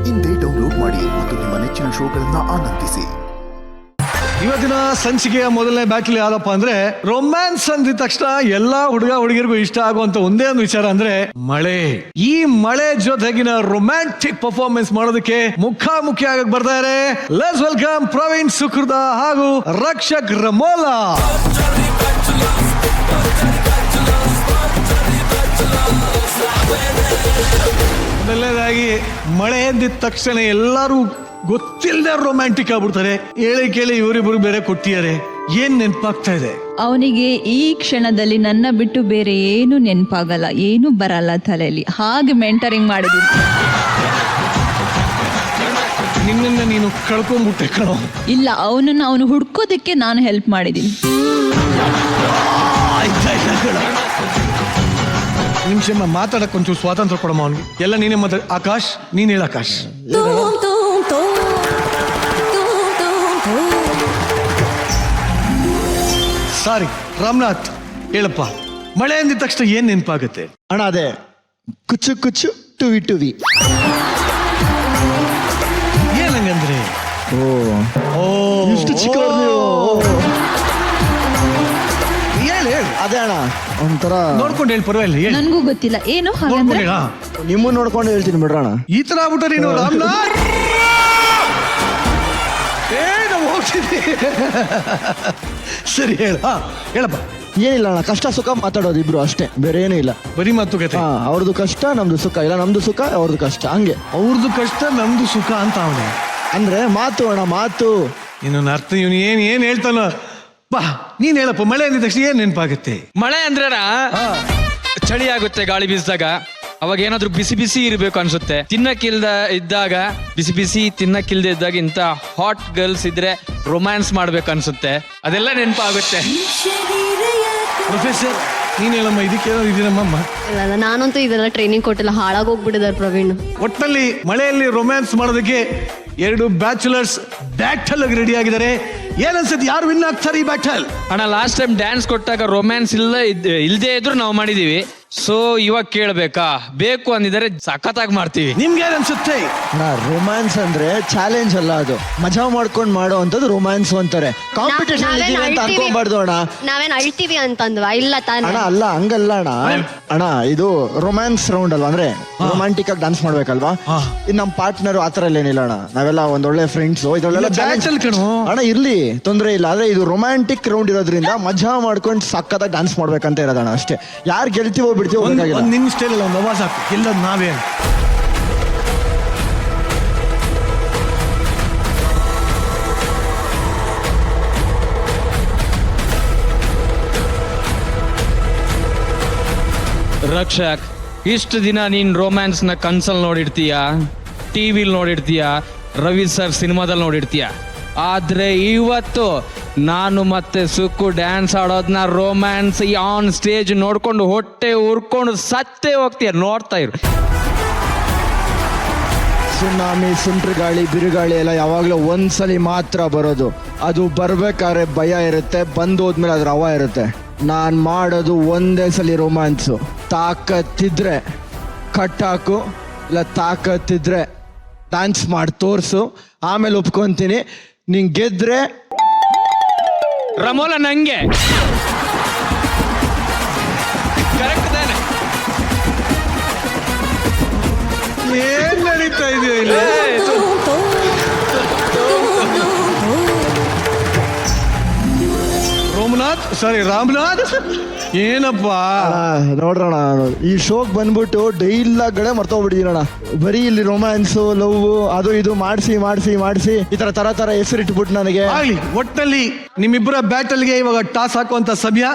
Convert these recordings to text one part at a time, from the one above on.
ಇಂದೇ ಡೌನ್ಲೋಡ್ ಮಾಡಿ ಮತ್ತು ನಿಮ್ಮ ನೆಚ್ಚಿನ ಶೋಗಳನ್ನ ಆನಂದಿಸಿ. ಇವತ್ತಿನ ಸಂಚಿಕೆಯ ಮೊದಲನೇ ಬ್ಯಾಟಲ್ ಯಾವ್ದಪ್ಪ ಅಂದ್ರೆ ರೊಮ್ಯಾನ್ಸ್ ಅಂದಿದ ತಕ್ಷಣ ಎಲ್ಲಾ ಹುಡುಗ ಹುಡುಗಿರಿಗೂ ಇಷ್ಟ ಆಗುವಂತ ಒಂದೇ ಒಂದು ವಿಚಾರ ಅಂದ್ರೆ ಮಳೆ. ಈ ಮಳೆ ಜೊತೆಗಿನ ರೊಮ್ಯಾಂಟಿಕ್ ಪರ್ಫಾರ್ಮೆನ್ಸ್ ಮಾಡೋದಕ್ಕೆ ಮುಖಾಮುಖಿ ಆಗಕ್ ಬರ್ತಾರೆ. ಲೆಟ್ಸ್ ವೆಲ್ಕಮ್ ಪ್ರವೀಣ್ ಸುಕೃತ ಹಾಗೂ ರಕ್ಷಕ್ ರಮೋಲಾ. ಮೊದಲನೇದಾಗಿ ಮಳೆ ಅಂದಿದ ತಕ್ಷಣ ಎಲ್ಲರೂ ಗೊತ್ತಿಲ್ಲದೆ ರೊಮ್ಯಾಂಟಿಕ್ ಆಗ್ಬಿಡ್ತಾರೆ. ಹೇಳಿ ಕೇಳಿ ಇವರಿಬ್ರು ಬೇರೆ ಕೊಟ್ಟಿದ್ದಾರೆ. ಏನ್ ನೆನಪಾಗ್ತಾ ಇದೆ ಅವನಿಗೆ? ಈ ಕ್ಷಣದಲ್ಲಿ ನನ್ನ ಬಿಟ್ಟು ಬೇರೆ ಏನು ನೆನಪಾಗಲ್ಲ, ಏನು ಬರಲ್ಲ ತಲೆಯಲ್ಲಿ. ಹಾಗೆ ಮೆಂಟರಿಂಗ್ ಮಾಡಿದ್ರು. ನಿನ್ನನ್ನ ನೀನು ಕಳ್ಕೊಂಡ್ಬಿಟ್ಟೆ ಕಣೋ. ಇಲ್ಲ, ಅವನು ಹುಡ್ಕೋದಕ್ಕೆ ನಾನು ಹೆಲ್ಪ್ ಮಾಡಿದ್ದೀನಿ. ನಿಮಿಷ ಮಾತಾಡಕ್ ಒಂಚೂರು ಸ್ವಾತಂತ್ರ್ಯ ಕೊಡಮ್ಮ ಅವನಿಗೆ. ಎಲ್ಲ ನೀನೇ ಮಾತಾಡ. ಆಕಾಶ್, ನೀನ್ ಹೇಳ ಆಕಾಶ್. ಸಾರಿ ರಾಮನಾಥ್, ಹೇಳಪ್ಪ. ಮಳೆ ಅಂದಿದ ತಕ್ಷಣ ಏನ್ ನೆನಪಾಗುತ್ತೆ ಅಣ್ಣ? ಅದೇ ಕುಚ್ಚು ಕುಚ್ಚು ಟುವಿ ಟುವಿ. ಏನಂಗಂದ್ರೆ ಓ ಇಷ್ಟು ಚಿಕ್ಕವ್ರು ನೀವು. ಹೇಳಿ ಅದೇ ಅಣ್ಣ ಒಂಥರ ನೋಡ್ಕೊಂಡು ಹೇಳಿ, ಪರವಾಗಿಲ್ಲ ಹೇಳಿ. ನನ್ಗೂ ಗೊತ್ತಿಲ್ಲ ಏನು ಹಾಗಂದ್ರೆ. ನೋಡ್ಕೊಂಡು ಹೇಳ. ನಿಮ್ಮ ನೋಡ್ಕೊಂಡು ಹೇಳ್ತೀನಿ ಬಿಡ್ರಣ. ಈ ತರ ಆಗ್ಬಿಟ್ಟ ನೀನು ರಾಮನಾಥ್. ಹೋಗ್ತೀನಿ. ಸರಿ ಹೇಳ, ಹೇಳಪ್ಪ. ಏನಿಲ್ಲ ಅಣ್ಣ, ಕಷ್ಟ ಸುಖ ಮಾತಾಡೋದು ಇಬ್ರು ಅಷ್ಟೇ, ಬೇರೆ ಏನೂ ಇಲ್ಲ. ಬರೀ ಮಾತುಕತೆ. ಅವ್ರದ್ದು ಕಷ್ಟ ನಮ್ದು ಸುಖ, ಇಲ್ಲ ನಮ್ದು ಸುಖ ಅವ್ರದ್ದು ಕಷ್ಟ, ಹಂಗೆ. ಅವ್ರದ್ದು ಕಷ್ಟ ನಮ್ದು ಸುಖ ಅಂತ ಅವನೇ ಅಂದ್ರೆ ಮಾತು ಅಣ್ಣ, ಮಾತು. ಇನ್ನೊಂದು ಅರ್ಥ ಇವನು ಏನ್ ಹೇಳ್ತಾನ. ಬಾ ನೀನ್ ಹೇಳಪ್ಪ. ಮಳೆ ಅಂದಿದ ತಕ್ಷಣ ಏನ್ ನೆನಪಾಗುತ್ತೆ? ಮಳೆ ಅಂದ್ರೆ ಚಳಿ ಆಗುತ್ತೆ ಗಾಳಿ ಬೀಸಿದಾಗ. ಅವಾಗ ಏನಾದ್ರು ಬಿಸಿ ಬಿಸಿ ಇರ್ಬೇಕು ಅನ್ಸುತ್ತೆ. ತಿನ್ನಕ್ಕಿಲ್ದ ಇದ್ದಾಗ, ಬಿಸಿ ಬಿಸಿ ತಿನ್ನಕ್ಕಿಲ್ದೆ ಇದ್ದಾಗ ಇಂತ ಹಾಟ್ ಗರ್ಲ್ಸ್ ಇದ್ರೆ ರೊಮ್ಯಾನ್ಸ್ ಮಾಡ್ಬೇಕು ಅನ್ಸುತ್ತೆ. ಅದೆಲ್ಲ ನೆನಪಾಗುತ್ತೆ. ಪ್ರೊಫೆಸರ್ ನೀನ್ ಹೇಳಮ್ಮ. ಇದಕ್ಕೇನಾದ್ರು ಇದೀನಮ್ಮ. ಇಲ್ಲ, ನಾನಂತೂ ಇದೆಲ್ಲ ಟ್ರೈನಿಂಗ್ ಕೊಟ್ಟಿಲ್ಲ, ಹಾಳಾಗಿ ಹೋಗ್ಬಿಟ್ಟಿದ್ದಾರೆ ಪ್ರವೀಣ್. ಒಟ್ಟಲ್ಲಿ ಮಳೆಯಲ್ಲಿ ರೊಮ್ಯಾನ್ಸ್ ಮಾಡೋದಕ್ಕೆ ಎರಡು ಬ್ಯಾಚುಲರ್ಸ್ ಬ್ಯಾಟಲ್ ರೆಡಿ ಆಗಿದ್ದಾರೆ. ಏನನ್ಸುತ್ತೆ, ಯಾರು ವಿನ್ ಆಗ್ತಾರೆ ಈ ಬ್ಯಾಟಲ್? ಅಣ್ಣ, ಲಾಸ್ಟ್ ಟೈಮ್ ಡ್ಯಾನ್ಸ್ ಕೊಟ್ಟಾಗ ರೊಮ್ಯಾನ್ಸ್ ಇಲ್ದೇ ಇದ್ರು ನಾವು ಮಾಡಿದೀವಿ. ಸೊ ಇವಾಗ ಕೇಳ್ಬೇಕಾ? ಬೇಕು ಅಂದಿದ್ದಾರೆ, ಸಖತ್ತಾಗಿ ಮಾಡ್ತೀವಿ. ನಿಮ್ಗೆ ಏನನ್ಸುತ್ತೆ? ರೊಮ್ಯಾನ್ಸ್ ಅಂದ್ರೆ ಚಾಲೆಂಜ್ ಅಲ್ಲ, ಅದು ಮಜಾ ಮಾಡ್ಕೊಂಡು ಮಾಡೋ ಅಂತದ್ದು ರೊಮ್ಯಾನ್ಸ್ ಅಂತಾರೆ. ಕಾಂಪಿಟೇಷನ್ ಇದೀವಿ ಅಂತ ಅನ್ಕೊಂಬಾರ್ದು ಅಣ್ಣ. ನಾವೇನ್ ಅಳ್ತೀವಿ ಅಂತಂದ್ವಾ? ಇಲ್ಲ ತಾನೆ ಅಣ್ಣ, ಅಲ್ಲ ಹಂಗಲ್ಲ ಅಣ್ಣ. ಅಣ್ಣ ಇದು ರೊಮ್ಯಾನ್ಸ್ ರೌಂಡ್ ಅಲ್ವಾ, ಅಂದ್ರೆ ರೊಮ್ಯಾಂಟಿಕ್ ಆಗಿ ಡಾನ್ಸ್ ಮಾಡ್ಬೇಕಲ್ವಾ. ಇನ್ ನಮ್ ಪಾರ್ಟ್ನರ್ ಆತರ ಎಲ್ಲ ಏನಿಲ್ಲ ಅಣ್ಣ. ನಾವೆಲ್ಲ ಒಂದೊಳ್ಳೆ ಫ್ರೆಂಡ್ಸ್. ಇದ್ರಲ್ಲೆಲ್ಲ ಅಣ್ಣ ಇರ್ಲಿ, ತೊಂದ್ರೆ ಇಲ್ಲ. ಆದ್ರೆ ಇದು ರೊಮ್ಯಾಂಟಿಕ್ ರೌಂಡ್ ಇರೋದ್ರಿಂದ ಮಜಾ ಮಾಡ್ಕೊಂಡು ಸಕ್ಕತ್ತಾಗಿ ಡಾನ್ಸ್ ಮಾಡ್ಬೇಕಂತ ಇರೋದಣ್ಣ ಅಷ್ಟೇ. ಯಾರು ಗೆಲ್ತೀವೋ ಬಿಡ್ತೀವೋ ಬೇಕಾಗಿಲ್ಲ. ನಿಮ್ ಸ್ಟೈಲ್ ಅಲ್ಲ, ಒಂದು ಅವಾಜ್ ಹಾಕಿ. ಎಲ್ಲ ನಾವೇ ರಕ್ಷಕ್, ಇಷ್ಟು ದಿನ ನೀನ್ ರೊಮ್ಯಾನ್ಸ್ ನ ಕನ್ಸಲ್ ನೋಡಿರ್ತೀಯ, ಟಿವಿಲ್ ನೋಡಿರ್ತೀಯ, ರವಿ ಸರ್ ಸಿನಿಮಾದಲ್ಲಿ ನೋಡಿರ್ತೀಯ. ಆದ್ರೆ ಇವತ್ತು ನಾನು ಮತ್ತೆ ಸುಕ್ಕು ಡ್ಯಾನ್ಸ್ ಆಡೋದನ್ನ ರೊಮ್ಯಾನ್ಸ್ ಆನ್ ಸ್ಟೇಜ್ ನೋಡ್ಕೊಂಡು ಹೊಟ್ಟೆ ಉರ್ಕೊಂಡು ಸತ್ತೇ ಹೋಗ್ತೀಯ. ನೋಡ್ತಾ ಇರು. ಸುನಾಮಿ, ಸುಂಟ್ರ ಗಾಳಿ, ಬಿರುಗಾಳಿ ಎಲ್ಲ ಯಾವಾಗಲೂ ಒಂದ್ಸಲಿ ಮಾತ್ರ ಬರೋದು. ಅದು ಬರ್ಬೇಕಾದ್ರೆ ಭಯ ಇರುತ್ತೆ, ಬಂದು ಹೋದ್ಮೇಲೆ ಅದ್ರ ಹವ ಇರುತ್ತೆ. ನಾನು ಮಾಡೋದು ಒಂದೇ ಸಲ ರೊಮ್ಯಾನ್ಸು. ತಾಕತ್ತಿದ್ರೆ ಕಟ್ಟಾಕು, ಇಲ್ಲ ತಾಕತ್ತಿದ್ರೆ ಡ್ಯಾನ್ಸ್ ಮಾಡಿ ತೋರಿಸು, ಆಮೇಲೆ ಒಪ್ಕೊಂತೀನಿ. ನೀನ್ ಗೆದ್ರೆ ರಮೋಲ ನಂಗೆ ಕರೆಕ್ಟ್ ತಾನೆ? ಏನ್ ನಡೀತಾ ಇದೆ ಇಲ್ಲಿ? ರಾಮನಾಥ್ ಏನಪ್ಪಾ ನೋಡ್ರಣ, ಈ ಶೋಕ್ ಬಂದ್ಬಿಟ್ಟು ಡೈಲಾಗ್ಗಳೇ ಮರ್ತೋಗ್ಬಿಟ್ಟಿದೀನಣ್ಣ. ಬರೀ ಇಲ್ಲಿ ರೊಮ್ಯಾನ್ಸು, ಲವ್, ಅದು ಇದು ಮಾಡಿಸಿ ಮಾಡಿಸಿ ಮಾಡಿಸಿ ಈ ತರ ಹೆಸರಿಟ್ಬಿಟ್ಟು ನನಗೆ. ಆಗ್ಲಿ, ಒಟ್ಟಲ್ಲಿ ನಿಮ್ಮಿಬ್ಬರ ಬ್ಯಾಟಲ್ಗೆ ಇವಾಗ ಟಾಸ್ ಹಾಕುವಂತ ಸಮಯ.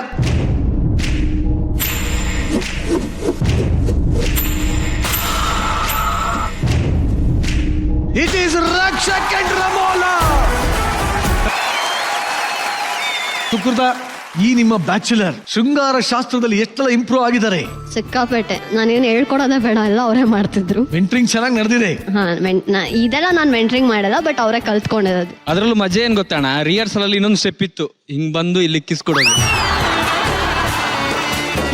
It is Rakshak and Ramola. Sukrutha, ಈ ನಿಮ್ಮ ಬ್ಯಾಚುಲರ್ ಶೃಂಗಾರ ಶಾಸ್ತ್ರದಲ್ಲಿ ಎಷ್ಟೆಲ್ಲ ಇಂಪ್ರೂವ್ ಆಗಿದ್ದಾರೆ. ಸಿಕ್ಕಾಪೇಟೆ. ನಾನೇನು ಹೇಳ್ಕೊಡೋದೇ ಬೇಡ, ಎಲ್ಲ ಅವರೇ ಮಾಡ್ತಿದ್ರು. ಮೆಂಟ್ರಿಂಗ್ ಚೆನ್ನಾಗಿ ನಡೆದಿದೆ. ಇದೆಲ್ಲ ನಾನು ಮೆಂಟ್ರಿಂಗ್ ಮಾಡಲ್ಲ, ಬಟ್ ಅವರೇ ಕಲ್ತ್ಕೊಂಡಿರೋದು. ಅದ್ರಲ್ಲೂ ಮಜಾ ಏನ್ ಗೊತ್ತಣ್ಣ, ರಿಹರ್ಸಲ್ ಅಲ್ಲಿ ಇನ್ನೊಂದು ಸ್ಟೆಪ್ ಇತ್ತು, ಹಿಂಗ್ ಬಂದು ಇಲ್ಲಿ ಕಿಸ್ಕೊಡೋದು.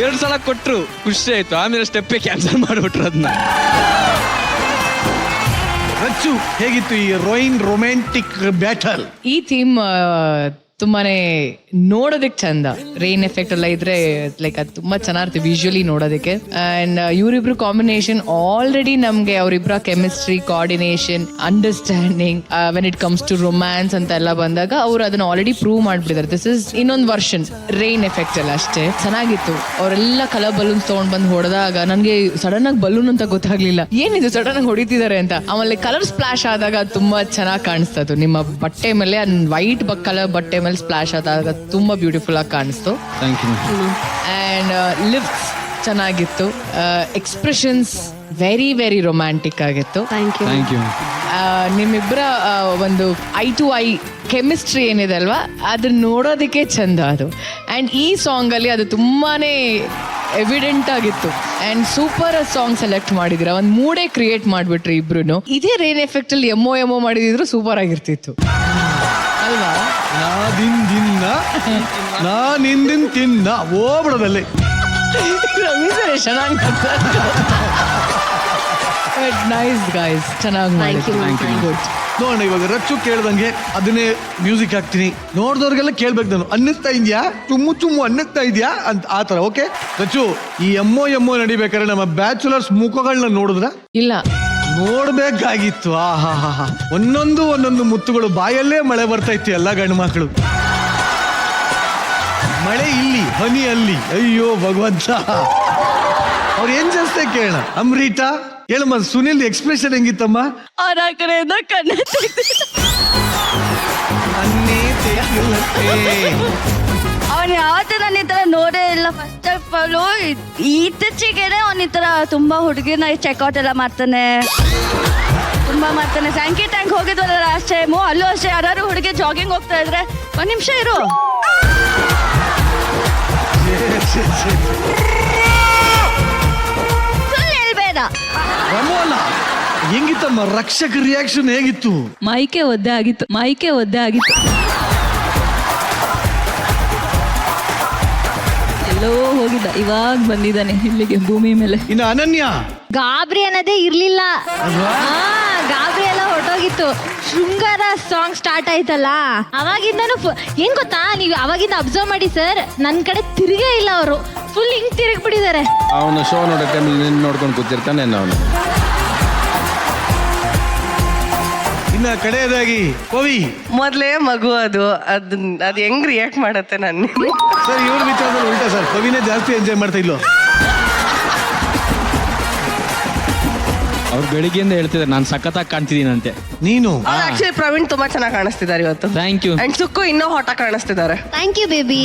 2 ಸಲ ಕೊಟ್ರು, ಖುಷಿ ಆಯ್ತು. ಆಮೇಲೆ ಸ್ಟೆಪ್ಪೇ ಕ್ಯಾನ್ಸಲ್ ಮಾಡ್ಬಿಟ್ರು ಅದನ್ನ. ರಚ್ಚು, ಹೇಗಿತ್ತು ಈ ರೊಮ್ಯಾಂಟಿಕ್ ಬ್ಯಾಟಲ್? ಈ ಥೀಮ್ ತುಂಬಾನೇ ನೋಡೋದಕ್ಕೆ ಚಂದ. ರೈನ್ ಎಫೆಕ್ಟ್ ಎಲ್ಲ ಇದ್ರೆ ಲೈಕ್ ಅದು ತುಂಬಾ ಚೆನ್ನಾಗಿರುತ್ತೆ ವಿಜುವಲಿ ನೋಡೋದಕ್ಕೆ. ಅಂಡ್ ಇವರಿಬ್ರು ಕಾಂಬಿನೇಷನ್ ಆಲ್ರೆಡಿ ನಮ್ಗೆ ಅವರಿಬ್ಬರ chemistry, coordination, understanding when it comes to romance ಅಂತ ಎಲ್ಲ ಬಂದಾಗ ಅವ್ರು ಅದನ್ನ ಆಲ್ರೆಡಿ ಪ್ರೂವ್ ಮಾಡ್ಬಿಟ್ಟಿದ್ದಾರೆ. ದಿಸ್ ಇಸ್ ಇನ್ನೊಂದು ವರ್ಷನ್ ರೈನ್ ಎಫೆಕ್ಟ್ ಎಲ್ಲ ಅಷ್ಟೇ ಚೆನ್ನಾಗಿತ್ತು. ಅವರೆಲ್ಲ ಕಲರ್ ಬಲೂನ್ಸ್ ತಗೊಂಡ್ ಬಂದು ಹೊಡೆದಾಗ ನನ್ಗೆ ಸಡನ್ ಆಗಿ ಬಲೂನ್ ಅಂತ ಗೊತ್ತಾಗ್ಲಿಲ್ಲ, ಏನಿದು ಸಡನ್ ಆಗಿ ಹೊಡಿತಿದ್ದಾರೆ ಅಂತ. ಆಮೇಲೆ ಕಲರ್ ಸ್ಪ್ಲಾಶ್ ಆದಾಗ ತುಂಬಾ ಚೆನ್ನಾಗಿ ಕಾಣಿಸ್ತದು. ನಿಮ್ಮ ಬಟ್ಟೆ ಮೇಲೆ ವೈಟ್ ಕಲರ್ ಬಟ್ಟೆ ಮೇಲೆ ಸ್ಪ್ಲಾಶ್ ಆದಾಗ ತುಂಬಾ ಬ್ಯೂಟಿಫುಲ್ ಆಗಿ ಕಾಣಿಸ್ತು. Thank you. ಅಂಡ್ ಲಿಪ್ಸ್ ಚೆನ್ನಾಗಿತ್ತು. ಎಕ್ಸ್ಪ್ರೆಷನ್ಸ್ ವೆರಿ ವೆರಿ ರೊಮ್ಯಾಂಟಿಕ್ ಆಗಿತ್ತು. Thank you. Thank you. ನಿಮ್ಮಿಬ್ಬರ ಒಂದು ಐ ಟು ಐ ಕೆಮಿಸ್ಟ್ರಿ ಏನಿದೆ ಅಲ್ವಾ, ಅದನ್ನ ನೋಡೋದಕ್ಕೆ ಚಂದ ಅದು. ಆ್ಯಂಡ್ ಈ ಸಾಂಗಲ್ಲಿ ಅದು ತುಂಬಾನೇ ಎವಿಡೆಂಟ್ ಆಗಿತ್ತು. ಆ್ಯಂಡ್ ಸೂಪರ್ ಸಾಂಗ್ ಸೆಲೆಕ್ಟ್ ಮಾಡಿದಿರ, ಒಂದು ಮೂಡೇ ಕ್ರಿಯೇಟ್ ಮಾಡಿಬಿಟ್ರಿ ಇಬ್ರು. ಇದೇ ರೈನ್ ಎಫೆಕ್ಟ್ ಅಲ್ಲಿ ಎಮ್ಮೋ ಮಾಡಿದಿದ್ರು ಸೂಪರ್ ಆಗಿರ್ತಿತ್ತು ಅಲ್ವಾ? ನಾನಿಂದಿನ ತಿನ್ನ ಓಬಡದಲ್ಲಿ ರವಿ ಸರ್ ಚೆನ್ನಾಗಿ ನೈಸ್ ಗೈಸ್, ಚೆನ್ನಾಗಿ ಮಾಡಿದ್ರು. ನೋಡೋಣ, ಇವಾಗ ರಚ್ಚು ಕೇಳ್ದಂಗೆ ಅದನ್ನೇ ಮ್ಯೂಸಿಕ್ ಹಾಕ್ತೀನಿ. ನೋಡ್ದವ್ರಿಗೆಲ್ಲ ಕೇಳ್ಬೇಕು ನಾನು, ಅನ್ನಿಸ್ತಾ ಇದೆಯಾ, ಚುಮ್ಮು ಅನ್ನಿಸ್ತಾ ಇದೆಯಾ ಅಂತ ಆ ಥರ. ಓಕೆ ರಚ್ಚು, ಈ ಎಮ್ಮೋ ನಡಿಬೇಕಾದ್ರೆ ನಮ್ಮ ಬ್ಯಾಚುಲರ್ಸ್ ಮುಖಗಳನ್ನ ನೋಡಿದ್ರ? ಇಲ್ಲ, ನೋಡ್ಬೇಕಾಗಿತ್ತು. ಆಹಾ, ಒಂದೊಂದು ಮುತ್ತುಗಳು, ಬಾಯಲ್ಲೇ ಮಳೆ ಬರ್ತಾ ಇತ್ತು ಎಲ್ಲ ಗಂಡು ಮಕ್ಕಳು. ಮಳೆ ಇಲ್ಲಿ, ಹನಿ ಅಲ್ಲಿ. ಅಯ್ಯೋ ಭಗವಂತ, ಅವ್ರು ಏನ್ ಜಾಸ್ತಿ ಕೇಳೋಣ. ಅಮೃತಾ ಹೇಳಮ್ಮ, ಸುನಿಲ್ ಎಕ್ಸ್ಪ್ರೆಷನ್ ಹೆಂಗಿತ್ತಮ್ಮ? ಅವ್ರ ಆ ಕಡೆಯಿಂದ ಕಣ್ಣೆ ಅವನ್ ಯಾವತ್ತೂ ನನ್ನ ಈ ತರ ನೋಡೇ ಇಲ್ಲ. ಫಸ್ಟ್ ಆಫ್ ಆಲ್ ಇತ್ತೀಚೆಗೆನೆ ಅವನ್ ಈ ತರ ತುಂಬಾ ಹುಡುಗಿನ ಚೆಕ್ಔಟ್ ಎಲ್ಲ ಮಾಡ್ತಾನೆ, ತುಂಬಾ ಮಾಡ್ತಾನೆ. ಸ್ಯಾಂಕಿ ಟ್ಯಾಂಕ್ ಹೋಗಿದ್ವಲ್ಲ ಲಾಸ್ಟ್ ಟೈಮು, ಅಲ್ಲೂ ಅಷ್ಟೇ ಯಾರು ಹುಡುಗಿ ಜಾಗಿಂಗ್ ಹೋಗ್ತಾ ಇದ್ರೆ ಒಂದ್ ನಿಮಿಷ ಇರು, ಸುಳ್ಳು ಹೇಳ್ಬೇಡ. ರಮೋಲ ಹೆಂಗಿತ್ತಮ್ಮ? ರಕ್ಷಕ ರಿಯಾಕ್ಷನ್ ಹೇಗಿತ್ತು? ಮೈಕೆ ಒದ್ದೆ ಆಗಿತ್ತು. ಎಲ್ಲೋ ಹೋಗಿದ್ದ, ಇವಾಗ ಬಂದಿದ್ದಾನೆ ಇಲ್ಲಿಗೆ ಭೂಮಿ ಮೇಲೆ. ಇನ್ನು ಅನನ್ಯ ಗಾಬರಿ ಅನ್ನೋದೇ ಇರ್ಲಿಲ್ಲ. ಗಾಬರಿ ಎಲ್ಲ ಹೊರಟೋಗಿತ್ತು. ಶೃಂಗಾರ ಸಾಂಗ್ ಸ್ಟಾರ್ಟ್ ಆಯ್ತಲ್ಲ, ಅವಾಗಿಂದನು ಏನ್ ಗೊತ್ತಾ, ನೀವು ಅವಾಗಿಂದ ಅಬ್ಸರ್ವ್ ಮಾಡಿ ಸರ್, ನನ್ ಕಡೆ ತಿರುಗೇ ಇಲ್ಲ ಅವರು, ಫುಲ್ ಹಿಂಗ್ ತಿರುಗ್ಬಿಟ್ಟಿದ್ದಾರೆ. ಅವನು ಶೋ ನೋಡೋ ಟೈಮಲ್ಲಿ ನಿನ್ನ ನೋಡ್ಕೊಂಡು ಕೂತಿರ್ತಾನೆ ಅವನು. ಇನ್ನ ಕಡೆಯದಾಗಿ ಕವಿ, ಮೊದಲೇ ಮಗು ಅದು ಹೆಂಗ್ ರಿಯಾಕ್ಟ್ ಮಾಡತ್ತೆ ನನ್ನ. ಸರ್ ಇವ್ರ ವಿಚಾರದಲ್ಲಿ ಉಲ್ಟಾ ಸರ್, ಕವಿನೇ ಜಾಸ್ತಿ ಎಂಜಾಯ್ ಮಾಡ್ತಾ ಇಲ್ಲೋ. ಅವ್ರು ಬೆಳಿಗ್ಗೆಯಿಂದ ಹೇಳ್ತಿದ್ದಾರೆ ನಾನು ಸಖತ್ತಾಗಿ ಕಾಣ್ತಿದ್ದೀನಂತೆ. ನೀನು ಆಕ್ಚುಲಿ ಪ್ರವೀಣ್ ತುಂಬಾ ಚೆನ್ನಾಗಿ ಕಾಣಿಸ್ತಿದ್ದಾರೆ ಇವತ್ತು. Thank you. ಅಂಡ್ ಸುಕ್ಕು ಇನ್ನೂ ಹೊಟ್ಟ ಕಾಣಿಸ್ತಿದ್ದಾರೆ. Thank you baby.